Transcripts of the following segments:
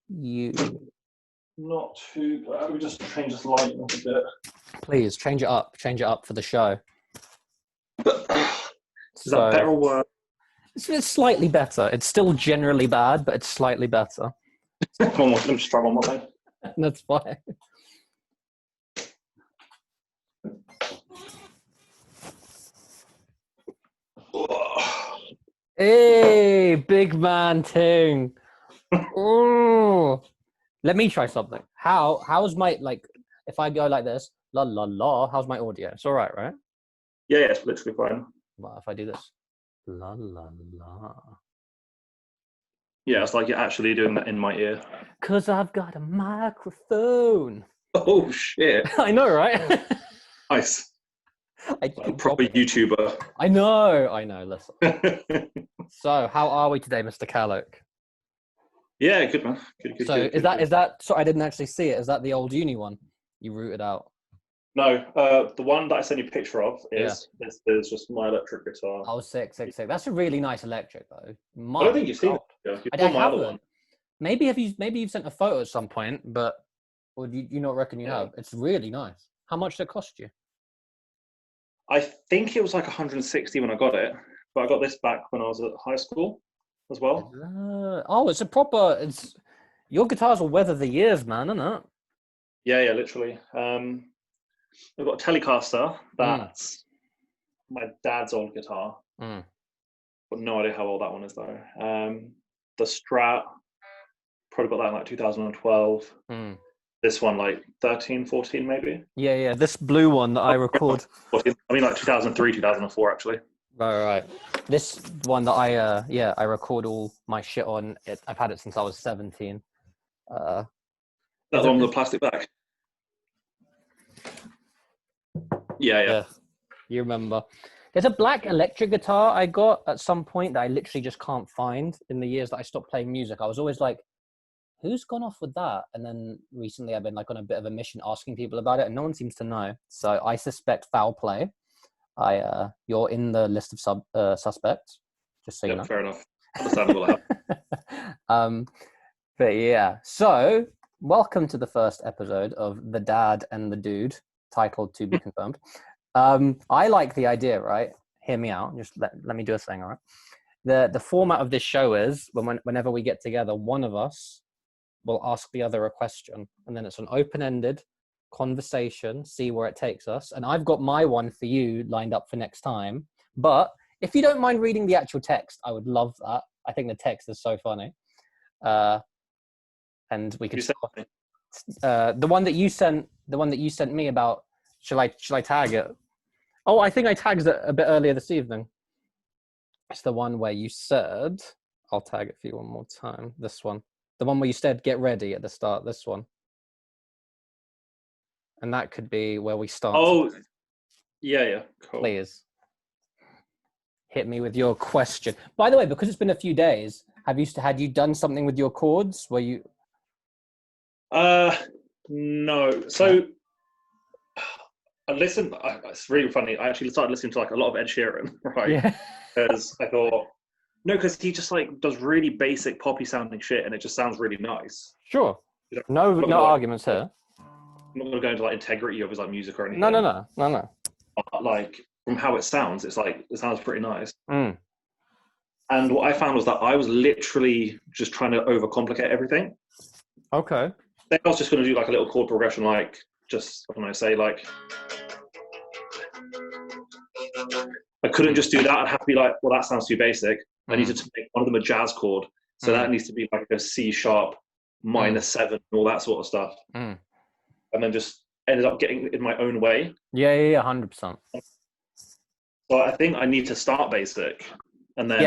you. Not too bad. We just change this lighting up a bit. Please change it up. Change it up for the show. Is that better or worse? It's slightly better. It's still generally bad, but it's slightly better. One more. Let me just try one more thing. That's fine. Hey, big man ting. Ooh. Let me try something. How's my, like, if I go like this, la la la, how's my audio? It's all right, right? Yeah, it's literally fine. Well, if I do this, la la la. Yeah, it's like you're actually doing that in my ear. 'Cause I've got a microphone. Oh shit! I know, right? Nice. I Like proper YouTuber. I know. Listen. So, how are we today, Mr. Khaliq? Yeah, good man. Good. So, is that? So, I didn't actually see it. Is that the old uni one you rooted out? No, the one that I sent you a picture of is Yeah. there's just my electric guitar. Oh, sick. That's a really nice electric, though. I don't think you've seen it. Yeah. You saw my other one. Maybe you've sent a photo at some point, but or do you not reckon you have? It's really nice. How much did it cost you? I think it was like 160 when I got it, but I got this back when I was at high school as well. Oh, it's a proper. It's your guitars will weather the years, man, isn't it? Yeah, literally. I've got a Telecaster. That's my dad's old guitar. But no idea how old that one is though. The Strat, probably got that in like 2012. This one like 13, 14 maybe. Yeah. This blue one that I record. I mean like 2003, 2004 actually. Right. This one that I record all my shit on. I've had it since I was 17. That the one with the plastic back. Yeah. You remember? There's a black electric guitar I got at some point that I literally just can't find in the years that I stopped playing music. I was always like, who's gone off with that? And then recently I've been like on a bit of a mission asking people about it and no one seems to know. So I suspect foul play. You're in the list of suspects, just so you know. Fair enough. Understandable. But yeah, so welcome to the first episode of The Dad and the Dude, titled To Be Confirmed. I like the idea, right? Hear me out. Just let me do a thing, all right? The format of this show is whenever we get together, one of us will ask the other a question, and then it's an open-ended conversation, see where it takes us. And I've got my one for you lined up for next time. But if you don't mind reading the actual text, I would love that. I think the text is so funny. And we could the one that you sent me about. Shall I tag it? Oh, I think I tagged it a bit earlier this evening. It's the one where you said, I'll tag it for you one more time. This one. The one where you said, get ready at the start. This one. And that could be where we start. Oh, yeah. Cool. Please. Hit me with your question. By the way, because it's been a few days, had you done something with your chords? Were you... No. So... I listened. It's really funny. I actually started listening to like a lot of Ed Sheeran, right? Yeah. Because I thought, no, because he just like does really basic poppy sounding shit, and it just sounds really nice. Sure. No arguments here. I'm not going to go into like integrity of his like music or anything. No. But, like from how it sounds, it's like it sounds pretty nice. And what I found was that I was literally just trying to overcomplicate everything. Okay. I was just going to do like a little chord progression, like. Just when I say like, I couldn't just do that. I'd have to be like, well, that sounds too basic. I needed to make one of them a jazz chord, so that needs to be like a C sharp -7 and all that sort of stuff. And then just ended up getting in my own way. Yeah, 100%. So I think I need to start basic, and then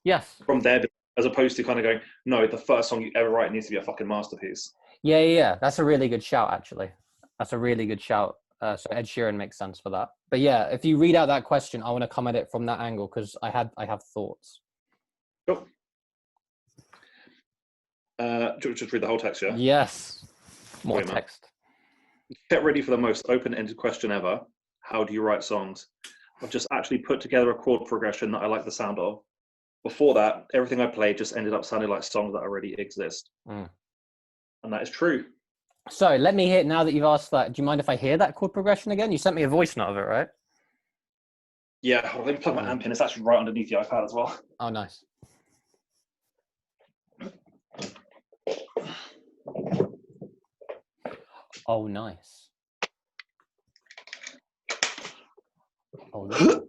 yes, from there, as opposed to kind of going, no, the first song you ever write needs to be a fucking masterpiece. Yeah. That's a really good shout, actually. That's a really good shout. So Ed Sheeran makes sense for that. But yeah, if you read out that question, I want to come at it from that angle because I have thoughts. Cool. Just read the whole text, yeah? Yes. More text. Get ready for the most open-ended question ever. How do you write songs? I've just actually put together a chord progression that I like the sound of. Before that, everything I played just ended up sounding like songs that already exist. And that is true. So let me hear, now that you've asked that, do you mind if I hear that chord progression again? You sent me a voice note of it, right? Yeah, let me plug my amp in. It's actually right underneath the iPad as well. Oh, nice. Oh, nice. Oh, nice.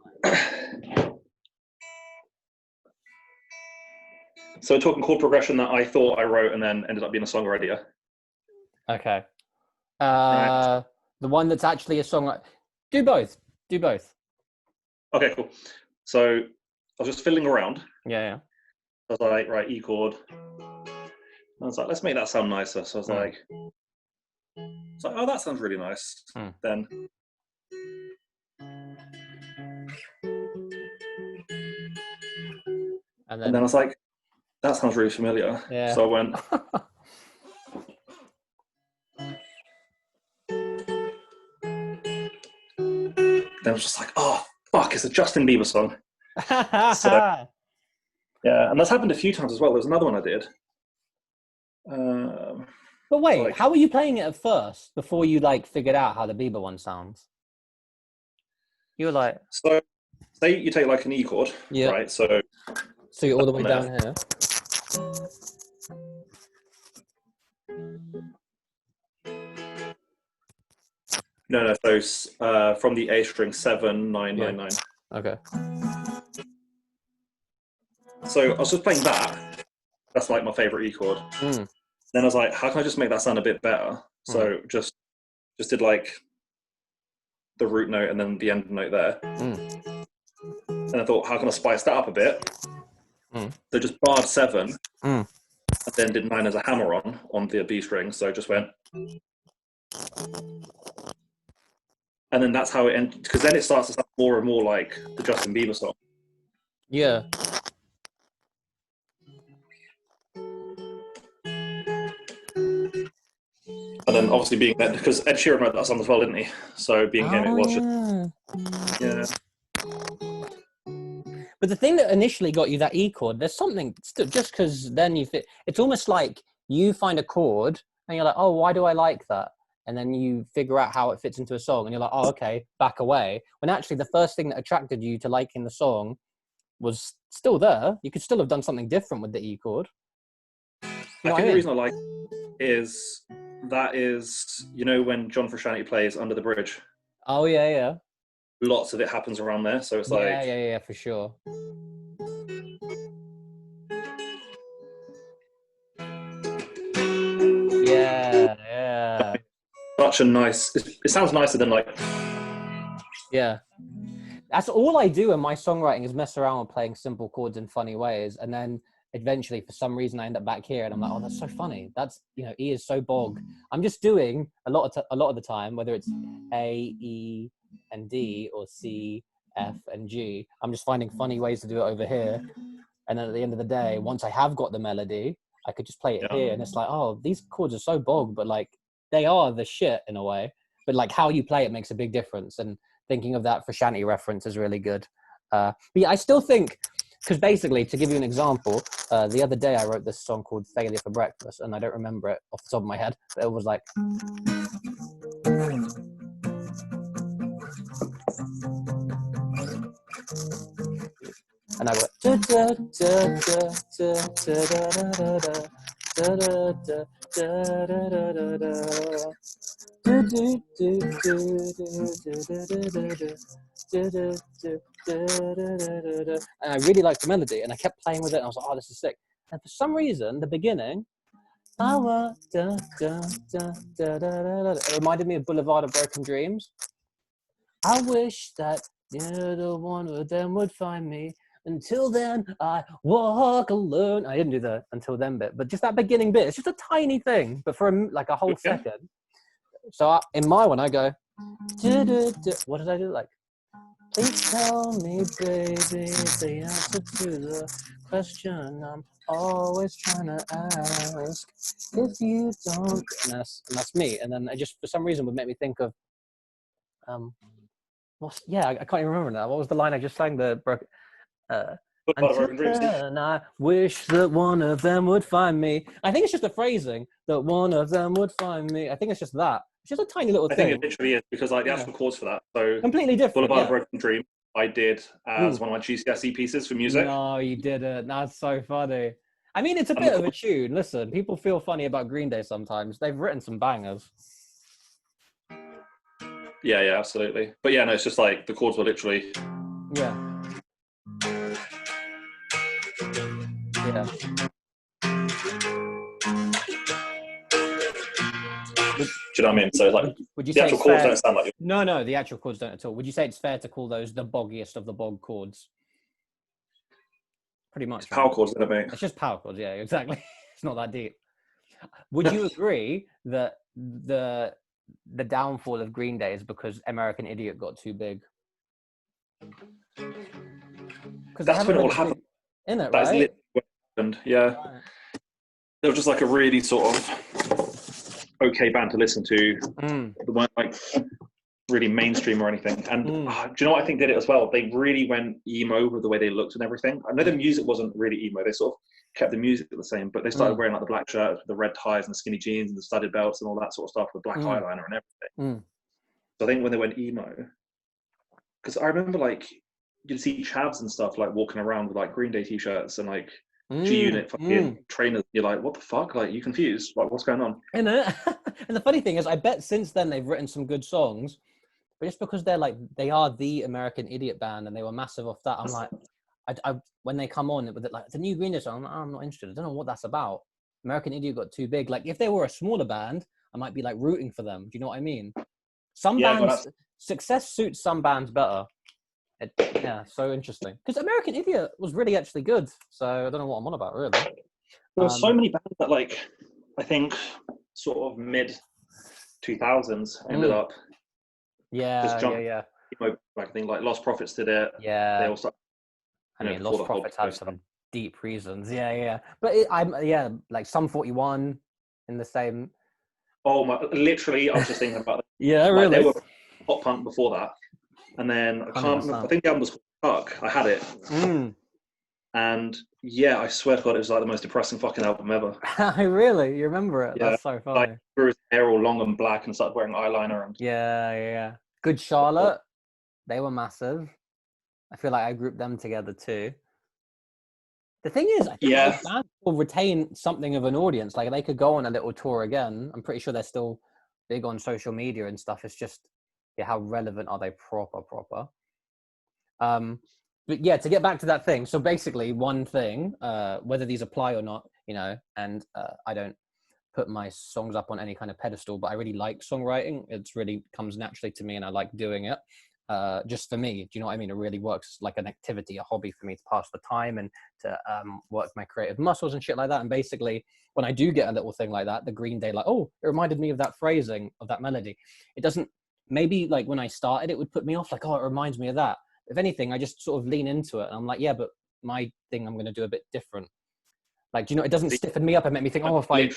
So we're talking chord progression that I thought I wrote and then ended up being a song idea. Okay. Right. The one that's actually a song. Do both. Do both. Okay, cool. So I was just fiddling around. Yeah. I was like, right, E chord. I was like, let's make that sound nicer. So I was like, oh, that sounds really nice. Then. And then I was like, that sounds really familiar. Yeah. So I went. Then I was just like, oh, fuck, it's a Justin Bieber song. So, yeah, and that's happened a few times as well. There was another one I did. But wait, how were you playing it at first before you like figured out how the Bieber one sounds? You were like, so say you take like an E chord, right? So you're all the way down here. No. So from the A string 7 9 9 9. Okay. So I was just playing that. That's like my favorite E chord. Then I was like, how can I just make that sound a bit better? So just did like the root note and then the end note there. And I thought, how can I spice that up a bit? So just barred 7 and then did 9 as a hammer on the B string. So I just went. And then that's how it ends, because then it starts to sound more and more like the Justin Bieber song. Yeah. And then obviously being that, because Ed Sheeran wrote that song as well, didn't he? So being him, it was just. Yeah. But the thing that initially got you that E chord, there's something still, just because then you fit, it's almost like you find a chord and you're like, oh, why do I like that? And then you figure out how it fits into a song and you're like, oh, okay, back away. When actually the first thing that attracted you to liking the song was still there. You could still have done something different with the E chord. I think the reason I like is that is, you know, when John Frusciante plays Under the Bridge. Oh, yeah. Lots of it happens around there. So it's like. Yeah, for sure. Yeah. Such a nice, it sounds nicer than like. Yeah. That's all I do in my songwriting is mess around with playing simple chords in funny ways. And then eventually, for some reason, I end up back here and I'm like, oh, that's so funny. That's, you know, E is so bog. I'm just doing a lot of the time, whether it's A, E, and D or C, F, and G, I'm just finding funny ways to do it over here. And then at the end of the day, once I have got the melody, I could just play it here. And it's like, oh, these chords are so bog, but like they are the shit in a way. But like how you play it makes a big difference. And thinking of that Frusciante reference is really good. But yeah, I still think, because basically, to give you an example, the other day I wrote this song called Failure for Breakfast, and I don't remember it off the top of my head, but it was like. And I went. And I really liked the melody, and I kept playing with it, and I was like, oh, this is sick. And for some reason, the beginning, it reminded me of Boulevard of Broken Dreams. I wish that you're the one who then would find me. Until then, I walk alone. I didn't do the until then bit, but just that beginning bit. It's just a tiny thing, but for like a whole second. So in my one, I go, what did I do? Like, please tell me, baby, the answer to the question I'm always trying to ask. If you don't, and that's me. And then I just, for some reason, would make me think of, I can't even remember now. What was the line I just sang? Boulevard of Broken Dreams. And I wish that one of them would find me. I think it's just a phrasing that one of them would find me. I think it's just that. It's just a tiny little I thing. think it literally is because like the actual chords for that. So completely different. Boulevard of Broken Dreams, I did as one of my GCSE pieces for music. No, you didn't. That's so funny. I mean, it's a bit of a tune. Listen, people feel funny about Green Day sometimes. They've written some bangers. Yeah, absolutely. But yeah, no, it's just like the chords were literally. Yeah. Yeah. Do you know what I mean? So like, would you the say actual chords don't sound like it. No, the actual chords don't at all. Would you say it's fair to call those the boggiest of the bog chords? Pretty much. It's power chords, isn't it, mate? It's just power chords, yeah, exactly. It's not that deep. Would you agree that the downfall of Green Day is because American Idiot got too big? Because that's when it all happened. In it, That's right? literally what happened. Yeah. Right. They were just like a really sort of okay band to listen to. They weren't like really mainstream or anything. And do you know what I think did it as well? They really went emo with the way they looked and everything. I know the music wasn't really emo. They sort of kept the music the same, but they started wearing like the black shirts with the red ties and the skinny jeans and the studded belts and all that sort of stuff with black eyeliner and everything. So I think when they went emo, because I remember like you'd see chavs and stuff like walking around with like Green Day t-shirts and like G-Unit fucking trainers. You're like, what the fuck? Like, you confused? Like, what's going on? And the funny thing is, I bet since then they've written some good songs, but just because they are the American Idiot band and they were massive off that, I'm like, I when they come on with it, like the new Green Day song, I'm not interested. I don't know what that's about. American Idiot got too big. Like if they were a smaller band, I might be like rooting for them. Do you know what I mean? Some bands, success suits some bands better. So interesting. Because American Idiot was really actually good. So I don't know what I'm on about, really. There were so many bands that, like, I think sort of mid 2000s ended up. Just jumping. I think like Lost Prophets did it. Yeah. They also. I mean, Lost Prophets have some deep reasons. Yeah. But like Sum 41 in the same. Oh my! Literally, I was just thinking about that. Yeah, like, really. They were pop punk before that. And then I think the album was called Tuck. I had it. And yeah, I swear to God, it was like the most depressing fucking album ever. Really? You remember it? Yeah. That's so funny. Like, grew his hair all long and black and started wearing eyeliner. And yeah. Good Charlotte. They were massive. I feel like I grouped them together too. The thing is, I think most bands will retain something of an audience. Like they could go on a little tour again. I'm pretty sure they're still big on social media and stuff. It's just, how relevant are they proper? But yeah, to get back to that thing. So basically one thing, whether these apply or not, and I don't put my songs up on any kind of pedestal, but I really like songwriting. It's really comes naturally to me and I like doing it. Just for me, do you know what I mean? It really works like an activity, a hobby for me to pass the time and to work my creative muscles and shit like that. And basically when I do get a little thing like that, the Green Day, like, oh, it reminded me of that phrasing of that melody. It doesn't, maybe like when I started, it would put me off like, oh, it reminds me of that. If anything, I just sort of lean into it and I'm like, yeah, but my thing, I'm going to do a bit different. Like, do you know, it doesn't stiffen me up and make me think, oh, if I...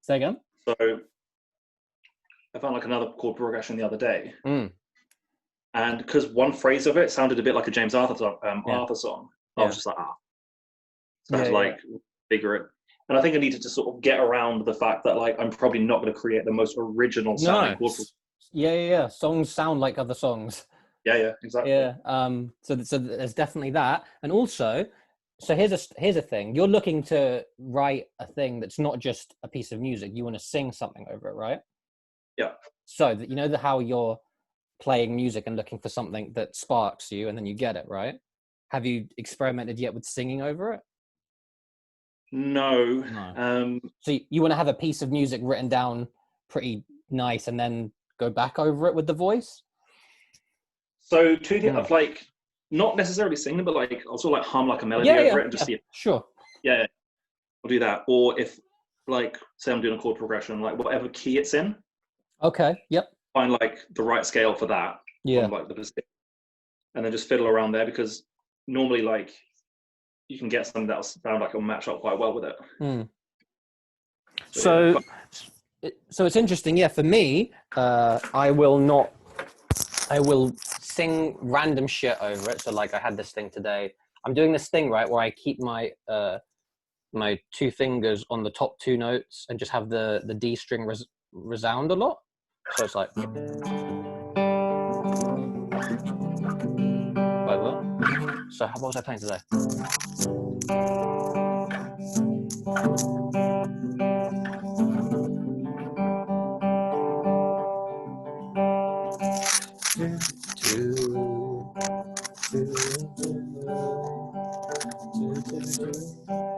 Say again? So I found like another chord progression the other day. And because one phrase of it sounded a bit like a James Arthur song, I was just like, So I had to like figure it. And I think I needed to sort of get around the fact that like I'm probably not going to create the most original sounding chord. Yeah. Songs sound like other songs. Yeah, exactly. Yeah. So there's definitely that. And also, so here's a thing. You're looking to write a thing that's not just a piece of music. You want to sing something over it, right? Yeah. So that you know how you're playing music and looking for something that sparks you and then you get it, right? Have you experimented yet with singing over it? No. So you want to have a piece of music written down pretty nice and then go back over it with the voice? So two things of like, not necessarily singing, but like also like hum like a melody over it and just see it. Sure. Yeah, I'll do that. Or if like, say I'm doing a chord progression, like whatever key it's in. Okay, yep. Find like the right scale for that. Yeah. Like and then just fiddle around there because normally like you can get something that'll sound like it'll match up quite well with it. So it's interesting. Yeah, for me, I will sing random shit over it. So like I had this thing today. I'm doing this thing, right, where I keep my my two fingers on the top two notes and just have the D string resound a lot. So it's like that. So what was I playing today?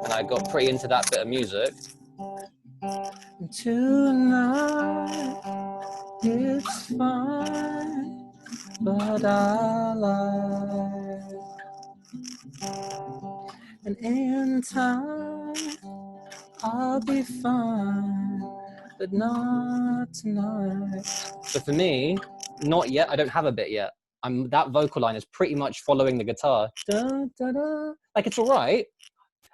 And I got pretty into that bit of music. Tonight it's fine, but I like. And in time I'll be fine, but not tonight. So for me, not yet. I don't have a bit yet. That vocal line is pretty much following the guitar. Da, da, da. Like, it's all right.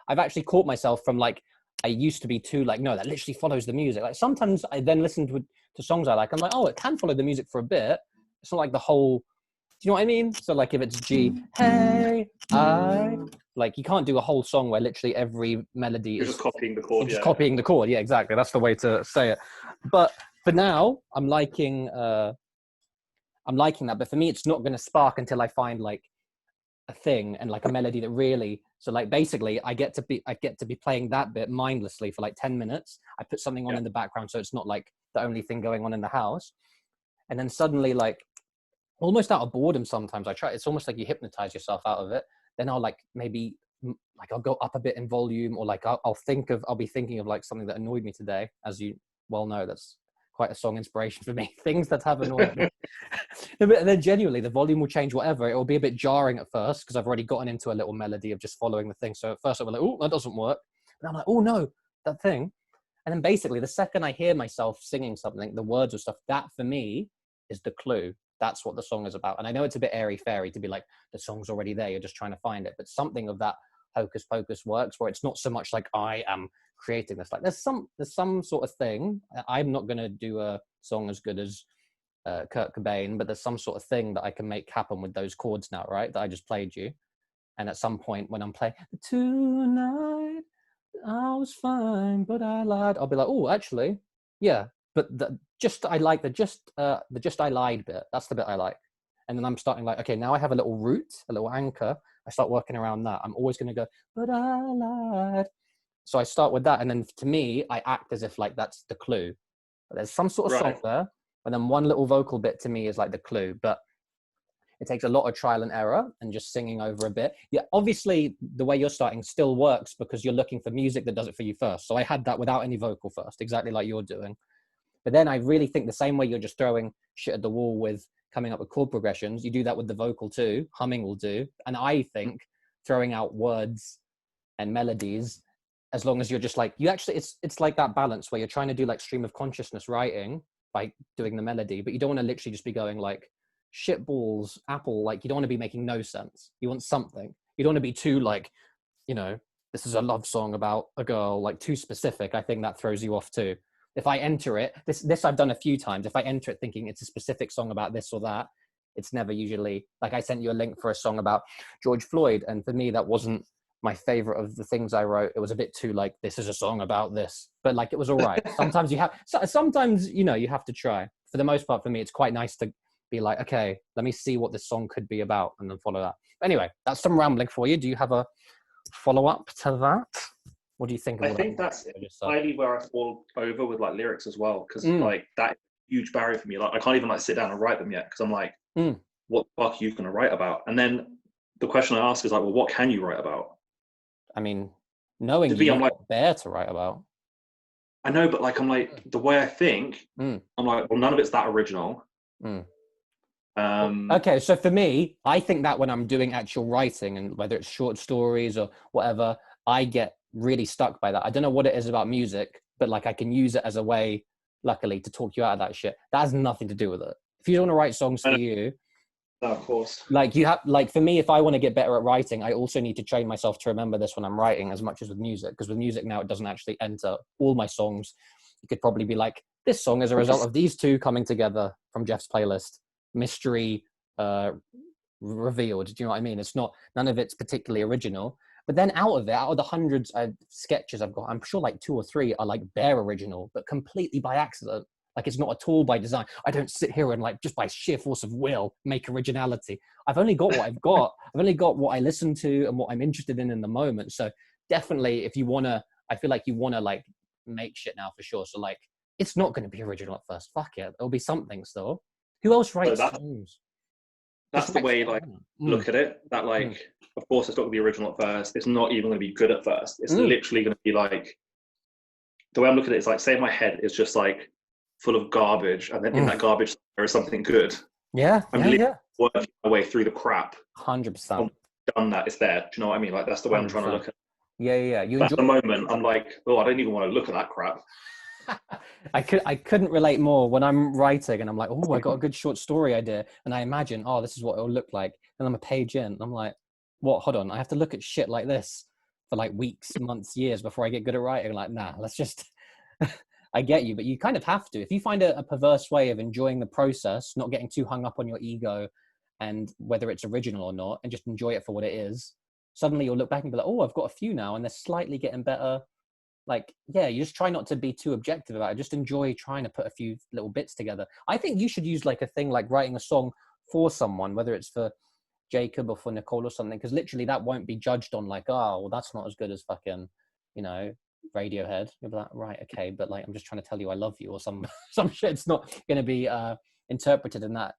I've actually caught myself from like, I used to be too like, no, that literally follows the music. Like sometimes I then listen to songs I like. I'm like, oh, it can follow the music for a bit. It's not like the whole, do you know what I mean? So like if it's G, hey, I, like you can't do a whole song where literally every melody You're is just copying the chord. just copying the chord. Yeah, exactly. That's the way to say it. But for now, I'm liking that. But for me, it's not going to spark until I find like a thing and like a melody that really. So like basically, I get to be playing that bit mindlessly for like 10 minutes. I put something on in the background, so it's not like the only thing going on in the house. And then suddenly, like almost out of boredom, sometimes I try. It's almost like you hypnotize yourself out of it. Then I'll like maybe like I'll go up a bit in volume, or like I'll be thinking of like something that annoyed me today. As you well know, that's quite a song inspiration for me. Things that have annoyed me. And then genuinely the volume will change, whatever. It will be a bit jarring at first because I've already gotten into a little melody of just following the thing. So at first I'll be like, oh, that doesn't work. And I'm like, oh no, that thing. And then basically the second I hear myself singing something, the words or stuff, that for me is the clue. That's what the song is about. And I know it's a bit airy-fairy to be like, the song's already there, you're just trying to find it. But something of that hocus pocus works, where it's not so much like I am creating this. Like there's some sort of thing. I'm not going to do a song as good as Kurt Cobain, but there's some sort of thing that I can make happen with those chords now, right? That I just played you. And at some point when I'm playing tonight, I was fine, but I lied. I'll be like, oh, actually, yeah. But I like the just I lied bit. That's the bit I like. And then I'm starting like, okay, now I have a little root, a little anchor. I start working around that. I'm always going to go, but I lied. So I start with that. And then to me, I act as if like that's the clue. But there's some sort of song there. And then one little vocal bit to me is like the clue. But it takes a lot of trial and error and just singing over a bit. Yeah, obviously the way you're starting still works because you're looking for music that does it for you first. So I had that without any vocal first, exactly like you're doing. But then I really think the same way you're just throwing shit at the wall with coming up with chord progressions, you do that with the vocal too. Humming will do. And I think throwing out words and melodies, as long as you're just like, it's like that balance where you're trying to do like stream of consciousness writing by doing the melody, but you don't want to literally just be going like shit balls, apple. Like you don't want to be making no sense. You want something. You don't want to be too like, you know, this is a love song about a girl, like too specific. I think that throws you off too. If I enter it, this I've done a few times. If I enter it thinking it's a specific song about this or that, it's never usually, like I sent you a link for a song about George Floyd. And for me, that wasn't my favorite of the things I wrote. It was a bit too like, this is a song about this, but like, it was all right. Sometimes you have to try. For the most part, for me, it's quite nice to be like, okay, let me see what this song could be about and then follow that. But anyway, that's some rambling for you. Do you have a follow-up to that? What do you think of I think that's highly where I fall over with like lyrics as well, because like that huge barrier for me. Like I can't even like sit down and write them yet because I'm like, what the fuck are you going to write about? And then the question I ask is like, well, what can you write about? I mean, knowing you've got bare to write about. I know, but like I'm like the way I think, I'm like, well, none of it's that original. Okay, so for me, I think that when I'm doing actual writing, and whether it's short stories or whatever, I get really stuck by that. I don't know what it is about music, but like I can use it as a way, luckily, to talk you out of that shit. That has nothing to do with it. If you don't want to write songs for you, no, of course. Like you have, like for me, if I want to get better at writing, I also need to train myself to remember this when I'm writing as much as with music. Because with music now, it doesn't actually enter all my songs. You could probably be like, this song is a result of these two coming together from Jeff's playlist. Mystery revealed. Do you know what I mean? It's not, none of it's particularly original. But then out of the hundreds of sketches I've got, I'm sure like 2 or 3 are like bare original, but completely by accident. Like it's not at all by design. I don't sit here and like just by sheer force of will make originality. I've only got what I've got. I've only got what I listen to and what I'm interested in the moment. So definitely, if you wanna, I feel like you wanna like make shit now for sure. So like, it's not going to be original at first. Fuck it, there'll be something still. Who else writes songs? That's the way like look at it. That like, of course, it's not going to be original at first. It's not even going to be good at first. It's literally going to be like, the way I'm looking at it is like, say my head is just like full of garbage, and then in that garbage there is something good. Yeah, I'm working my way through the crap. 100%. Done that, it's there. Do you know what I mean? Like that's the way 100%. I'm trying to look at it. Yeah. At the moment, I'm like, oh, I don't even want to look at that crap. I couldn't relate more when I'm writing and I'm like, oh, I got a good short story idea, and I imagine, oh, this is what it'll look like, and I'm a page in, and I'm like, what? Hold on, I have to look at shit like this for like weeks, months, years before I get good at writing. Like, nah, let's just. I get you, but you kind of have to. If you find a perverse way of enjoying the process, not getting too hung up on your ego, and whether it's original or not, and just enjoy it for what it is, suddenly you'll look back and be like, oh, I've got a few now, and they're slightly getting better. Like, yeah, you just try not to be too objective about it. Just enjoy trying to put a few little bits together. I think you should use like a thing like writing a song for someone, whether it's for Jacob or for Nicole or something, because literally that won't be judged on like, oh, well, that's not as good as fucking, you know, Radiohead. You'll be like, right, okay, but like, I'm just trying to tell you I love you or some shit. It's not going to be interpreted in that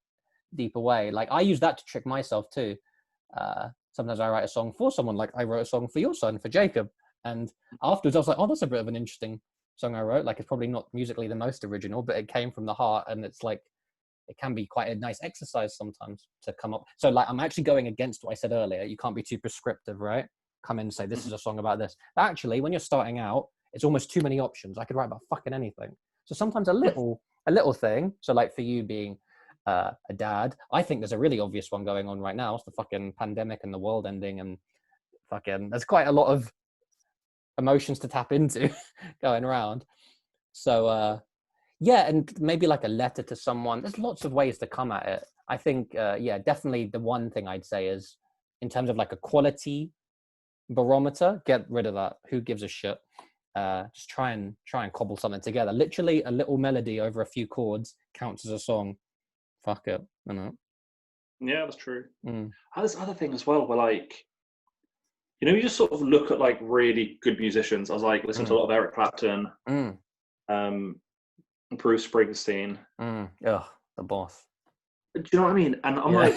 deeper way. Like, I use that to trick myself too. Sometimes I write a song for someone, like I wrote a song for your son, for Jacob. And afterwards I was like, oh, that's a bit of an interesting song I wrote. Like, it's probably not musically the most original, but it came from the heart. And it's like, it can be quite a nice exercise sometimes to come up. So like, I'm actually going against what I said earlier. You can't be too prescriptive, right? Come in and say, this is a song about this. But actually, when you're starting out, it's almost too many options. I could write about fucking anything. So sometimes a little thing. So like for you being a dad, I think there's a really obvious one going on right now. It's the fucking pandemic and the world ending, and fucking, there's quite a lot of emotions to tap into going around. So yeah, and maybe like a letter to someone. There's lots of ways to come at it. I think yeah, definitely the one thing I'd say is, in terms of like a quality barometer, get rid of that. Who gives a shit? Just try and cobble something together. Literally a little melody over a few chords counts as a song. Fuck it, I know. Yeah, that's true. This other thing as well, where like, you know, you just sort of look at like really good musicians. I was like, listen to a lot of Eric Clapton, Bruce Springsteen. Ugh, the boss. Do you know what I mean? And I'm like,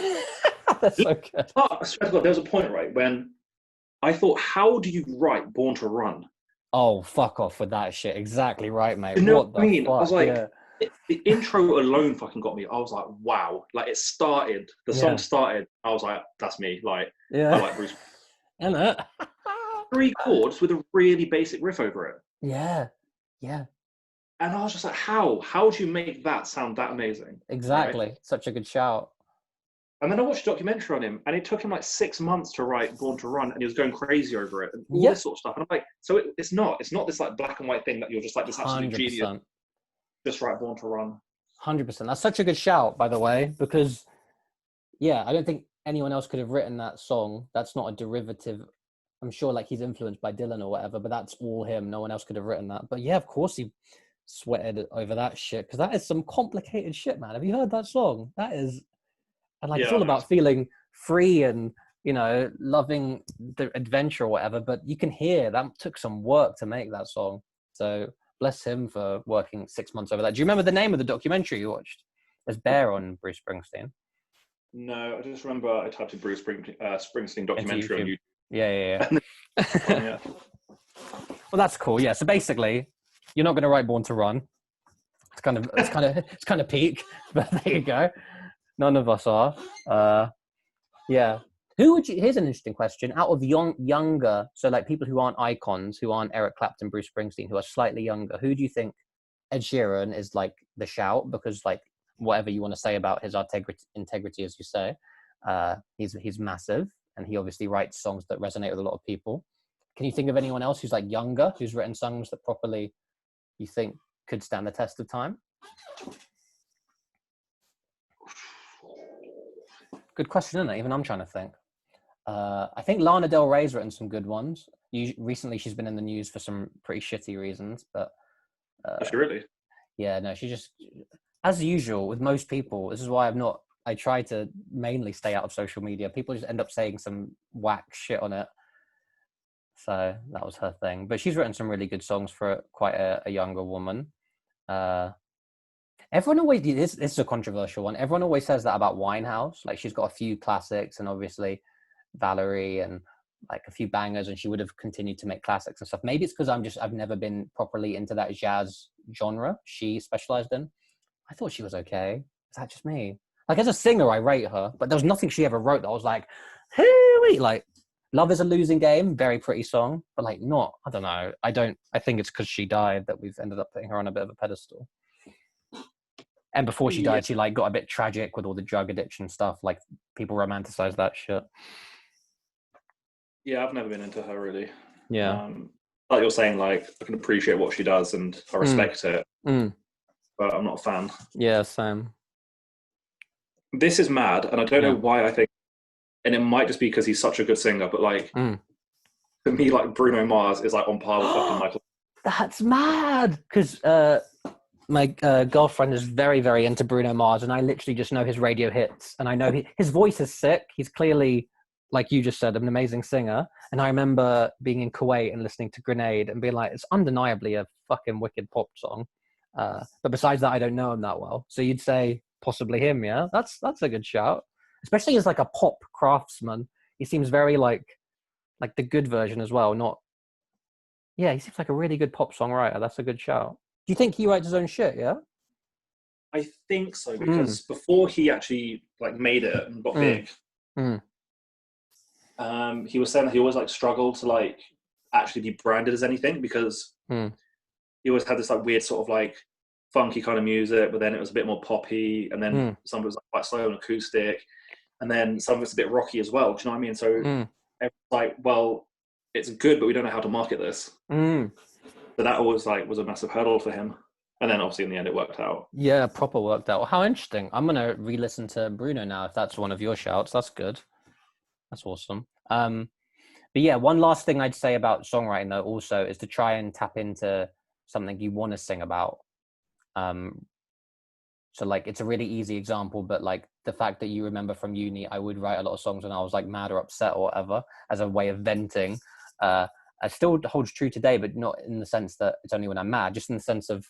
that's so good. I swear to God, there was a point, right, when I thought, how do you write Born to Run? Oh, fuck off with that shit. Exactly right, mate. You know what I mean? fuck? I was like, the intro alone fucking got me. I was like, wow. Like, it started, the song started. I was like, that's me. Like, I like Bruce. Isn't 3 chords with a really basic riff over it. Yeah. And I was just like, how do you make that sound that amazing? Exactly. Right? Such a good shout. And then I watched a documentary on him, and it took him like 6 months to write Born to Run, and he was going crazy over it and all this sort of stuff. And I'm like, so it's not this like black and white thing that you're just like this absolute 100%. Genius. Just write Born to Run. 100%. That's such a good shout, by the way, because yeah, I don't think anyone else could have written that song. That's not a derivative. I'm sure like he's influenced by Dylan or whatever, but that's all him. No one else could have written that. But yeah, of course he sweated over that shit, because that is some complicated shit, man. Have you heard that song? That is, and like, it's all about feeling free and, you know, loving the adventure or whatever, but you can hear that took some work to make that song. So bless him for working 6 months over that. Do you remember the name of the documentary you watched? There's Bear on Bruce Springsteen. No, I just remember I typed in Bruce Springsteen documentary on YouTube. Yeah. Well, that's cool. Yeah. So basically, you're not going to write Born to Run. It's kind of peak, but there you go. None of us are. Yeah. Who would you? Here's an interesting question. Out of younger, so like people who aren't icons, who aren't Eric Clapton, Bruce Springsteen, who are slightly younger, who do you think? Ed Sheeran is like the shout, because like whatever you want to say about his integrity, as you say, he's massive, and he obviously writes songs that resonate with a lot of people. Can you think of anyone else who's like younger, who's written songs that properly you think could stand the test of time? Good question, isn't it? Even I'm trying to think. I think Lana Del Rey's written some good ones. Recently, she's been in the news for some pretty shitty reasons, but Is she really? yeah, no, she just, as usual with most people. This is why I try to mainly stay out of social media. People just end up saying some whack shit on it. So that was her thing. But she's written some really good songs for quite a younger woman. Everyone always, this is a controversial one. Everyone always says that about Winehouse. Like, she's got a few classics and obviously Valerie and like a few bangers, and she would have continued to make classics and stuff. Maybe it's because I've never been properly into that jazz genre she specialized in. I thought she was okay. Is that just me? Like, as a singer, I rate her, but there was nothing she ever wrote that I was like, hey, like, Love is a Losing Game, very pretty song, but like, not, I don't know. I think it's because she died that we've ended up putting her on a bit of a pedestal. And before she died, she like got a bit tragic with all the drug addiction stuff. Like, people romanticize that shit. Yeah, I've never been into her really. Yeah. Like you're saying, like, I can appreciate what she does and I respect it, but I'm not a fan. Yeah, same. This is mad, and I don't know why I think, and it might just be because he's such a good singer, but like, for me, like, Bruno Mars is like on par with fucking Michael. That's mad, because my girlfriend is very, very into Bruno Mars, and I literally just know his radio hits, and I know his voice is sick. He's clearly, like you just said, an amazing singer. And I remember being in Kuwait and listening to Grenade and being like, it's undeniably a fucking wicked pop song. But besides that, I don't know him that well. So you'd say possibly him, yeah? That's a good shout. Especially as like a pop craftsman. He seems very like the good version as well. Yeah, he seems like a really good pop songwriter. That's a good shout. Do you think he writes his own shit, yeah? I think so, because before he actually like made it and got big, he was saying that he always like struggled to like actually be branded as anything, because he always had this like weird sort of like funky kind of music, but then it was a bit more poppy, and then some of it was like quite slow and acoustic, and then some of it's a bit rocky as well. Do you know what I mean? So it's like, well, it's good, but we don't know how to market this. So that always like was a massive hurdle for him. And then obviously in the end it worked out. Yeah, proper worked out. How interesting. I'm gonna re-listen to Bruno now if that's one of your shouts. That's good. That's awesome. But yeah, one last thing I'd say about songwriting though also is to try and tap into something you want to sing about. So like, it's a really easy example, but like the fact that you remember from uni, I would write a lot of songs when I was like mad or upset or whatever as a way of venting. It still holds true today, but not in the sense that it's only when I'm mad, just in the sense of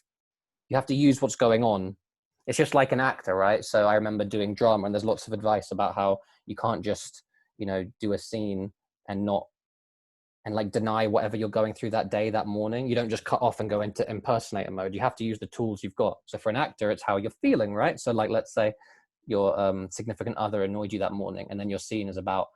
you have to use what's going on. It's just like an actor, right? So I remember doing drama, and there's lots of advice about how you can't just, do a scene and like deny whatever you're going through that day, that morning. You don't just cut off and go into impersonator mode. You have to use the tools you've got. So for an actor, it's how you're feeling, right? So like, let's say your significant other annoyed you that morning, and then your scene is about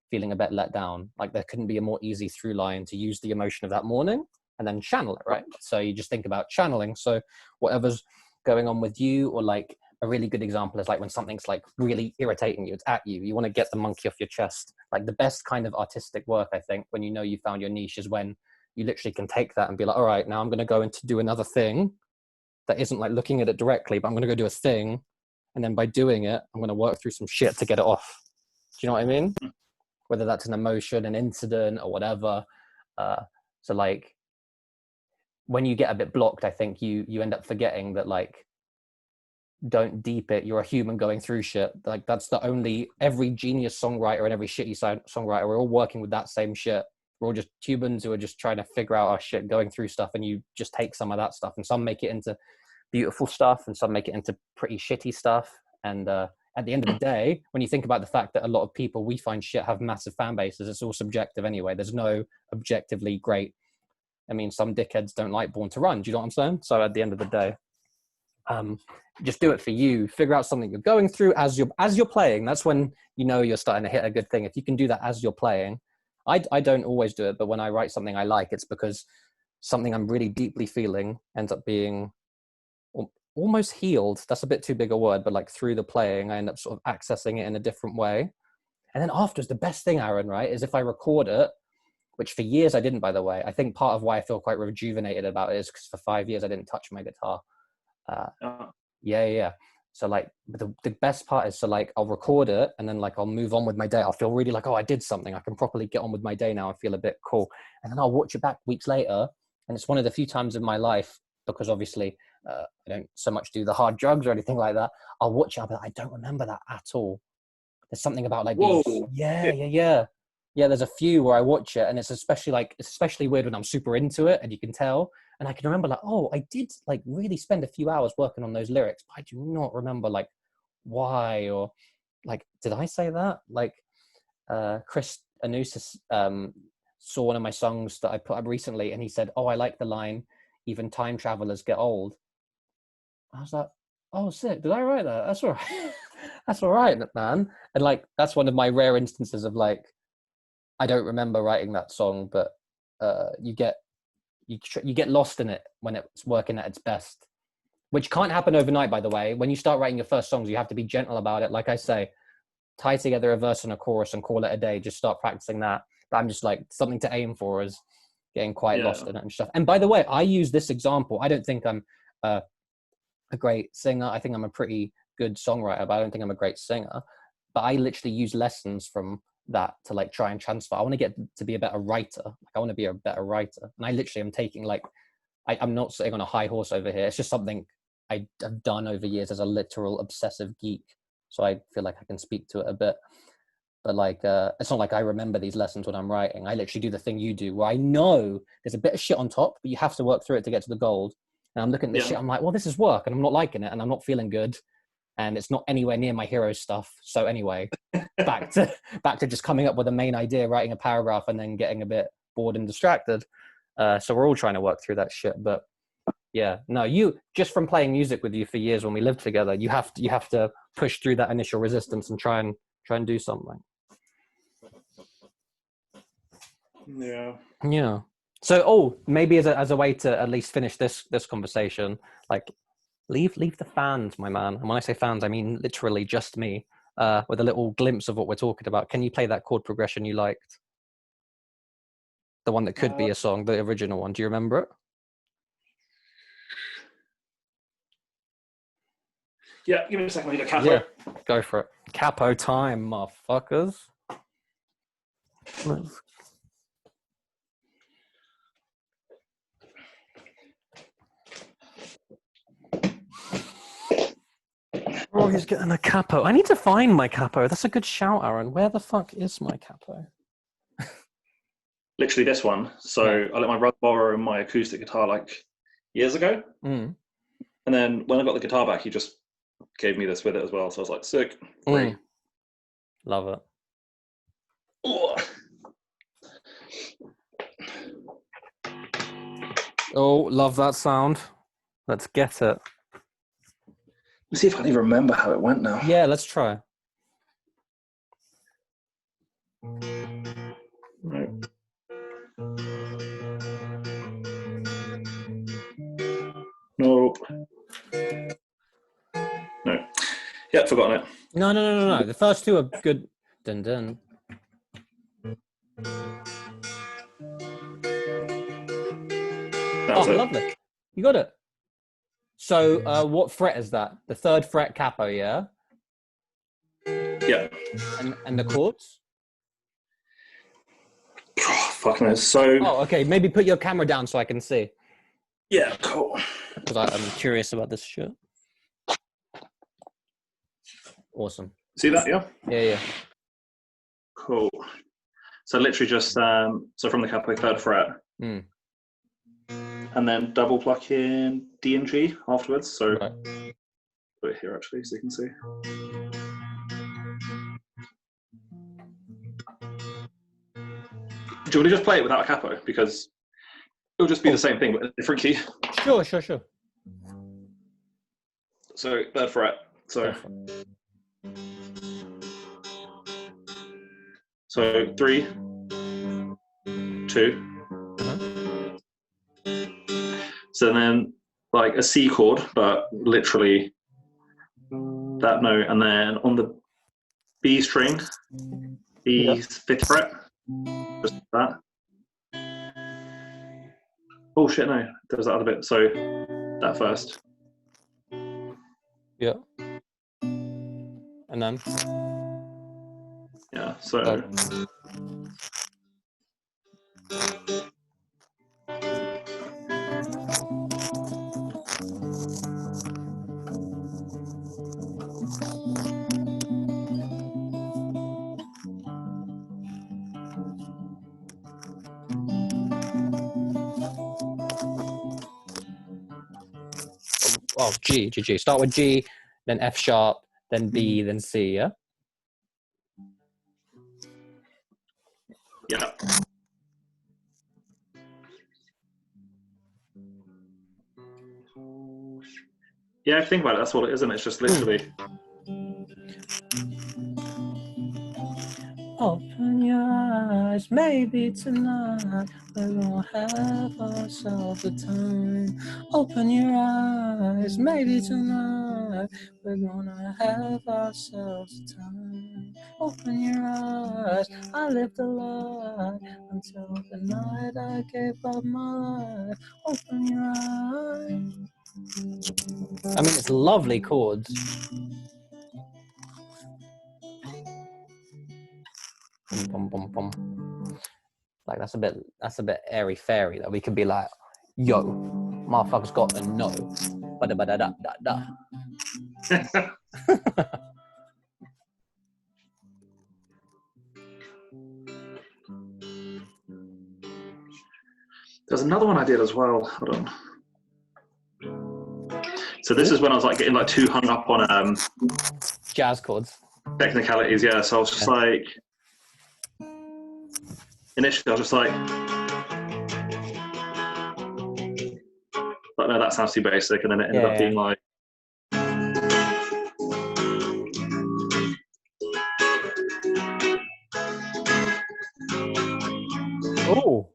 feeling a bit let down. Like, there couldn't be a more easy through line to use the emotion of that morning and then channel it, right? So you just think about channeling. So whatever's going on with you, or like a really good example is like when something's like really irritating you, it's at you, you want to get the monkey off your chest. Like, the best kind of artistic work, I think, when you found your niche, is when you literally can take that and be like, all right, now I'm going to go into do another thing that isn't like looking at it directly, but I'm going to go do a thing. And then by doing it, I'm going to work through some shit to get it off. Do you know what I mean? Whether that's an emotion, an incident, or whatever. So like, when you get a bit blocked, I think you end up forgetting that, like, don't deep it. You're a human going through shit. Like, that's every genius songwriter and every shitty songwriter, we're all working with that same shit. We're all just humans who are just trying to figure out our shit, going through stuff, and you just take some of that stuff, and some make it into beautiful stuff, and some make it into pretty shitty stuff. And at the end of the day, when you think about the fact that a lot of people we find shit have massive fan bases, it's all subjective anyway. There's no objectively great. I mean, some dickheads don't like Born to Run. Do you know what I'm saying? So at the end of the day, just do it for you. Figure out something you're going through as you're playing. That's when you're starting to hit a good thing. If you can do that as you're playing. I don't always do it, but when I write something I like, it's because something I'm really deeply feeling ends up being almost healed. That's a bit too big a word, but like through the playing, I end up sort of accessing it in a different way. And then afterwards, the best thing, Aaron, right, is if I record it, which for years I didn't, by the way. I think part of why I feel quite rejuvenated about it is because for 5 years I didn't touch my guitar. Yeah. So like the best part is, so like I'll record it and then like I'll move on with my day. I'll feel really like, oh, I did something. I can properly get on with my day now. I feel a bit cool. And then I'll watch it back weeks later. And it's one of the few times in my life, because obviously I don't so much do the hard drugs or anything like that. I'll watch it. I'll be like, I don't remember that at all. There's something about like Whoa. these. Yeah. There's a few where I watch it, and it's especially weird when I'm super into it, and you can tell. And I can remember like, oh, I did like really spend a few hours working on those lyrics, but I do not remember like why, or like, did I say that? Like, Chris Anusis saw one of my songs that I put up recently, and he said, oh, I like the line, even time travelers get old. I was like, oh, sick. Did I write that? That's all right. That's all right, man. And like, that's one of my rare instances of like, I don't remember writing that song, but you get lost in it when it's working at its best, which can't happen overnight, by the way. When you start writing your first songs, you have to be gentle about it. Like I say, tie together a verse and a chorus and call it a day. Just start practicing that. But I'm just like, something to aim for is getting quite lost in it and stuff. And by the way, I use this example. I don't think I'm a great singer. I think I'm a pretty good songwriter, but I don't think I'm a great singer. But I literally use lessons from that to like try and transfer. I want to get to be a better writer. Like, I want to be a better writer. And I literally am taking like, I'm not sitting on a high horse over here. It's just something I have done over years as a literal obsessive geek. So I feel like I can speak to it a bit. But like, it's not like I remember these lessons when I'm writing. I literally do the thing you do, where I know there's a bit of shit on top, but you have to work through it to get to the gold. And I'm looking at this shit, I'm like, well, this is work, and I'm not liking it, and I'm not feeling good. And it's not anywhere near my hero stuff. So anyway, back to just coming up with a main idea, writing a paragraph, and then getting a bit bored and distracted. So we're all trying to work through that shit. But yeah, no, you, just from playing music with you for years when we lived together, you have to push through that initial resistance and try and do something. Yeah. So, maybe as a way to at least finish this conversation, like, leave the fans, my man. And when I say fans, I mean literally just me, with a little glimpse of what we're talking about. Can you play that chord progression you liked? The one that could be a song, the original one. Do you remember it? Yeah, give me a second. I need a capo. Yeah, go for it. Capo time, motherfuckers. Oh, he's getting a capo. I need to find my capo. That's a good shout, Aaron. Where the fuck is my capo? Literally this one. So I let my brother borrow my acoustic guitar like years ago. Mm. And then when I got the guitar back, he just gave me this with it as well. So I was like, sick. Free. Love it. Oh, love that sound. Let's get it. Let's see if I can even remember how it went now. Yeah, let's try. Right. Nope. No. Yeah, forgotten it. No. The first two are good. Dun dun. That's it. Lovely. You got it. So, what fret is that? The third fret capo, yeah? Yeah. And the chords? Oh, fuck knows. So. Oh, okay. Maybe put your camera down so I can see. Yeah, cool. Because I'm curious about this shit. Awesome. See that? Yeah. Yeah. Cool. So literally just so from the capo, third fret, and then double pluck in D and G afterwards. So put it here actually, so you can see. Do you want to just play it without a capo, because it'll just be the same thing but a different key? Sure. So third fret. So 3, 2. So then like a C chord, but literally that note, and then on the B string, the 5th fret, just that. Oh shit, no, there's that other bit. So that first. Yeah. And then? Yeah, so... Oh, G. Start with G, then F sharp, then B, then C, yeah? Yeah. Yeah, think about it. That's what it is, isn't it? It's just literally... Open your eyes, maybe tonight we're gonna have ourselves a time. Open your eyes, maybe tonight we're gonna have ourselves a time. Open your eyes, I lived a lie until the night I gave up my life. Open your eyes. I mean, it's lovely chords. Bum, bum, bum. Like that's a bit airy fairy that we could be like, yo, motherfucker's got a no. Ba da ba da da da. There's another one I did as well. Hold on. So this is when I was like getting like too hung up on jazz chords. Technicalities, yeah. So I was just like, initially I was just like, but no, that sounds too basic, and then it ended up being like, oh,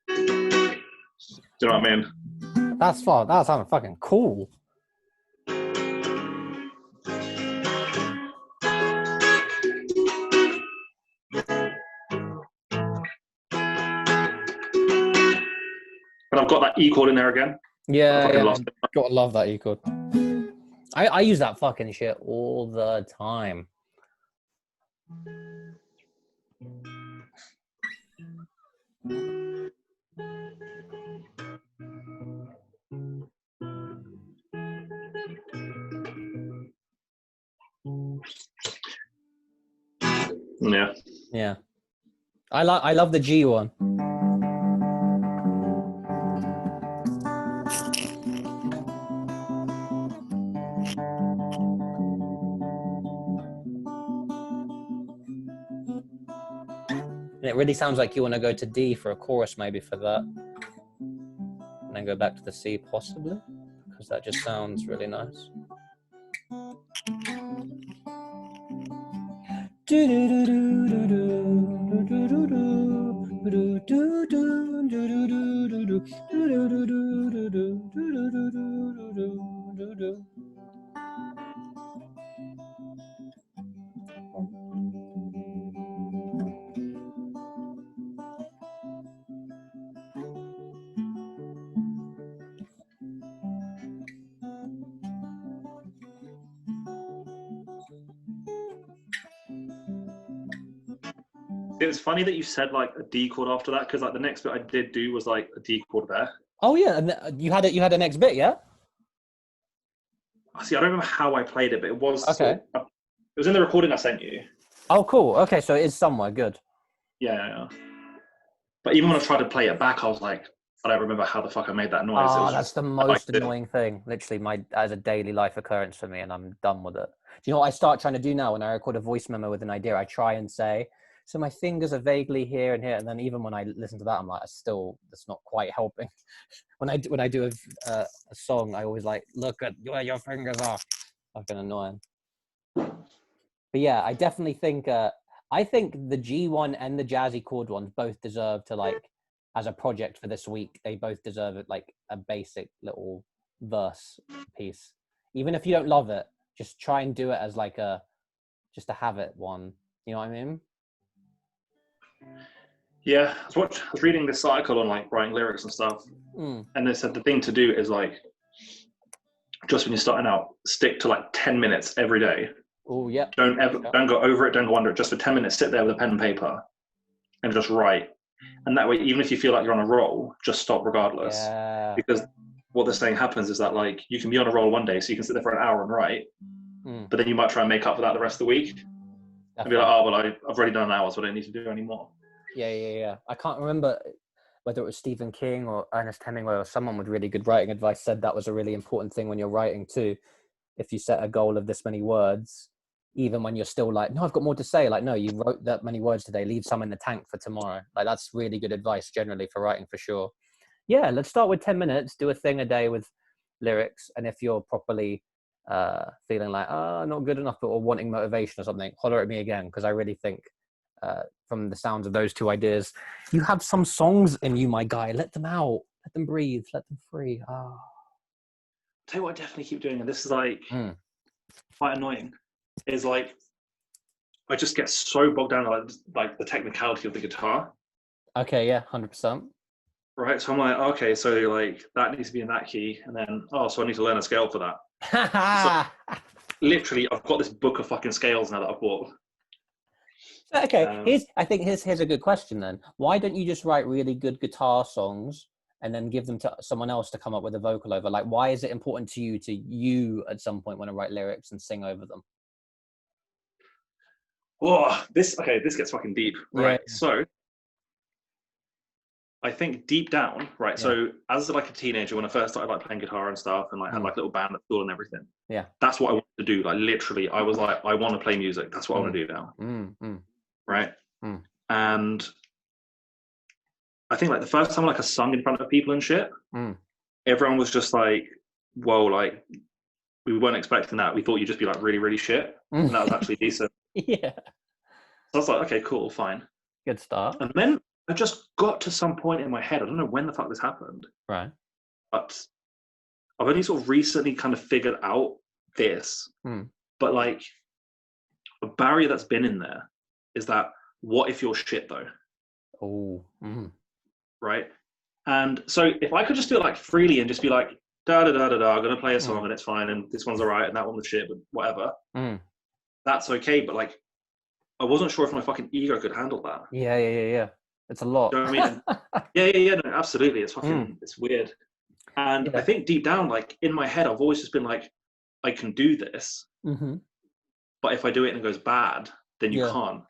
do you know what I mean? That sounded fucking cool. But I've got that E chord in there again. Yeah. Gotta love that E chord. I use that fucking shit all the time. Yeah. I love the G one. And it really sounds like you want to go to D for a chorus, maybe for that, and then go back to the C possibly, because that just sounds really nice. It's funny that you said like a D chord after that, because like the next bit I did do was like a D chord there. Oh yeah, and you had a next bit, yeah? See, I don't remember how I played it, but it was okay. It was in the recording I sent you. Oh, cool. Okay, so it is somewhere good. Yeah. But even when I tried to play it back, I was like, I don't remember how the fuck I made that noise. Oh, that's the most annoying thing. Literally, as a daily life occurrence for me, and I'm done with it. Do you know what I start trying to do now when I record a voice memo with an idea? I try and say, so my fingers are vaguely here and here, and then even when I listen to that, I'm like, that's not quite helping. when I do a song, I always like, look at where your fingers are. Fucking annoying. But yeah, I definitely think I think the G1 and the jazzy chord ones both deserve to like, as a project for this week, they both deserve it like a basic little verse piece. Even if you don't love it, just try and do it as like just to have it one. You know what I mean? Yeah, I was reading this article on like writing lyrics and stuff, and they said the thing to do is like, just when you're starting out, stick to like 10 minutes every day. Oh, yeah. Don't go over it, don't go under it. Just for 10 minutes, sit there with a pen and paper and just write. And that way, even if you feel like you're on a roll, just stop regardless. Yeah. Because what they're saying happens is that like you can be on a roll one day, so you can sit there for an hour and write, but then you might try and make up for that the rest of the week. Definitely. And be like, oh, well, I've already done an hour, so I don't need to do any more. Yeah. I can't remember whether it was Stephen King or Ernest Hemingway or someone with really good writing advice said that was a really important thing when you're writing too. If you set a goal of this many words, even when you're still like, no, I've got more to say. Like, no, you wrote that many words today, leave some in the tank for tomorrow. Like, that's really good advice generally for writing, for sure. Yeah, let's start with 10 minutes, do a thing a day with lyrics. And if you're properly feeling like, not good enough, or wanting motivation or something, holler at me again, because I really think from the sounds of those two ideas, you have some songs in you, my guy. Let them out, let them breathe, let them free. Tell you what I definitely keep doing, and this is like quite annoying, is like I just get so bogged down in like the technicality of the guitar. Okay, yeah, 100%. Right, so I'm like, okay, so like that needs to be in that key, and then so I need to learn a scale for that. So, literally, I've got this book of fucking scales now that I've bought. Okay, here's a good question then. Why don't you just write really good guitar songs and then give them to someone else to come up with a vocal over? Like, why is it important to you at some point want to write lyrics and sing over them? This gets fucking deep, right? Yeah. So I think deep down, right? Yeah. So as like a teenager, when I first started like playing guitar and stuff, and like had like a little band at school and everything, yeah, that's what I wanted to do. Like literally, I was like, I want to play music. That's what I want to do now. Right? And I think like the first time like I sung in front of people and shit, everyone was just like, whoa, like we weren't expecting that. We thought you'd just be like really, really shit. And that was actually decent. Yeah. So I was like, okay, cool, fine. Good start. And then I just got to some point in my head, I don't know when the fuck this happened. Right. But I've only sort of recently kind of figured out this. But like a barrier that's been in there is that what if you're shit though? Oh. Right. And so if I could just do it like freely and just be like, da da da da da, I'm gonna play a song and it's fine, and this one's alright and that one was shit, but whatever. That's okay. But like I wasn't sure if my fucking ego could handle that. Yeah. It's a lot. You know what I mean? Yeah, no, absolutely. It's fucking it's weird. And I think deep down, like in my head, I've always just been like, I can do this. But if I do it and it goes bad, then you can't.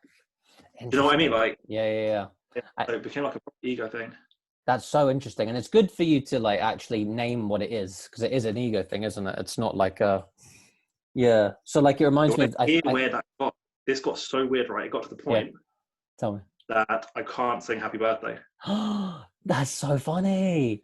Do you know what I mean? Like Yeah. It became like a ego thing. That's so interesting, and it's good for you to like actually name what it is, because it is an ego thing, isn't it? It's not like a So like it reminds me of where that got. This got so weird, right? It got to the point. Tell me. That I can't sing Happy Birthday. That's so funny.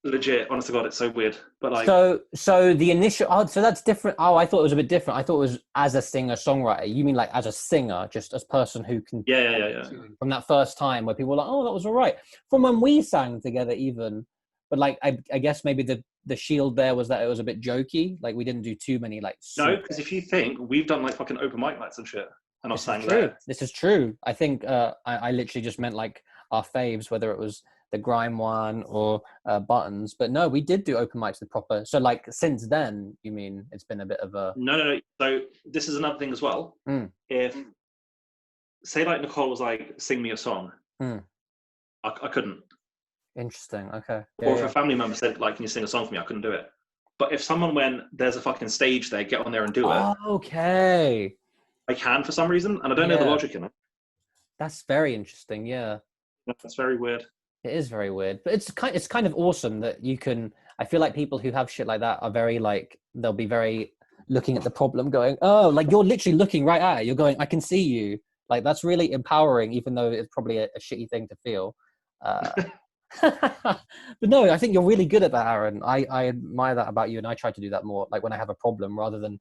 Legit, honest to God, it's so weird. But like, so the initial, so that's different. I thought it was a bit different. I thought it was as a singer songwriter. You mean like as a singer, just as person who can. Yeah. From that first time where people were like, oh, that was all right. From when we sang together, even. But like, I guess maybe the shield there was that it was a bit jokey. Like we didn't do too many like. No, because if you think we've done like fucking open mic nights and shit, and I sang there. This is true. I think I literally just meant like our faves, whether it was the grime one or buttons. But no, we did do open mics with proper. So like since then, you mean it's been a bit of a. No. So this is another thing as well. If say like Nicole was like, sing me a song, I couldn't. Interesting. Okay. Or if a family member said like, can you sing a song for me? I couldn't do it. But if someone went, there's a fucking stage there, get on there and do it. Okay. I can for some reason, and I don't know the logic in it. That's very interesting. Yeah. That's very weird. It is very weird, but it's kind of awesome that you can. I feel like people who have shit like that are very like, they'll be very looking at the problem, going, oh, like you're literally looking right at it. You're going, I can see you. Like that's really empowering, even though it's probably a shitty thing to feel. But no, I think you're really good at that, Aaron. I admire that about you, and I try to do that more. Like when I have a problem, rather than